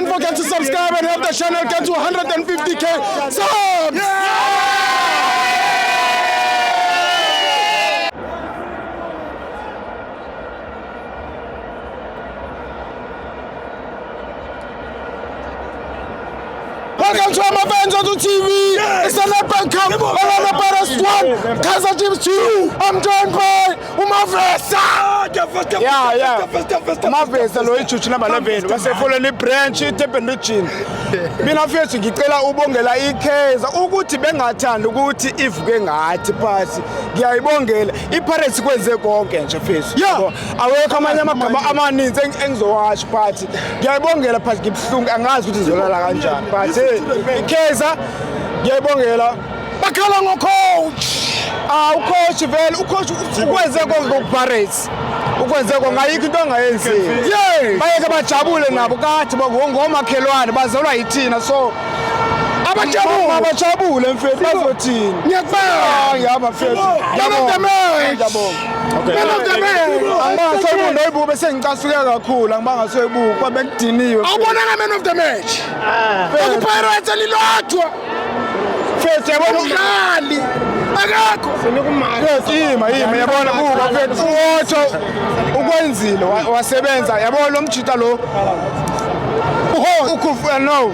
don't forget to subscribe and help the channel get to 150k subs. Welcome to my fans on the TV. It's an Nedbank Cup. Orlando Pirates 1, Kaizer Chiefs 2. I'm joined by Umavesa. Yeah. Umavesa lo ichuchu number 11. Wasefollow ni branch iTurban region. Mina mfethu ngicela ubongela iKaizer ukuthi bengathanda ukuthi ivuke ngathi phasi. Ngiyayibongela. iPirates kwenze konke nje mfethu. Awekho amanye amagama amaninzi engizowasho phathi. Ngiyayibongela phasi ngibhlungu angazi ukuthi izolala kanjani phathi. iKaizer ngiyayibongela bakhala ngocoach ucoach vele ucoach ukwenze konke kuPirates ukwenze konke ngayikho into angayenzile bayeke bajabule nabo kathi ngomakhelwane bazolwa yithina so abajabule mfethu bazothini ngiyakubona ngiyaba mfethu ngiyabonga angasoyibuka noyibuka bese ngicasuke kakhulu angibanga soyibuka kuba bekudiniwe awubonanga man of the match uPirates elilodwa mfethu yabona umdlali akakho ima yabona buka mfethu uOtho ukwenzile wasebenza yabona lo mjita lo no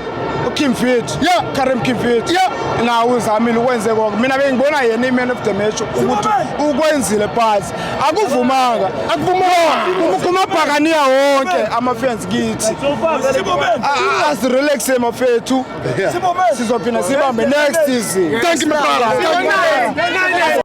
Kim Fit Karim Kim Fit na uzamile ukwenze konke mina bengibona yena iman of the match ukuthi ukwenzile phansi akuvumanga kumabhakaniya wonke ama fans kithi asirelaxe mafethu sizophina sibambe next season. Thank you my brother.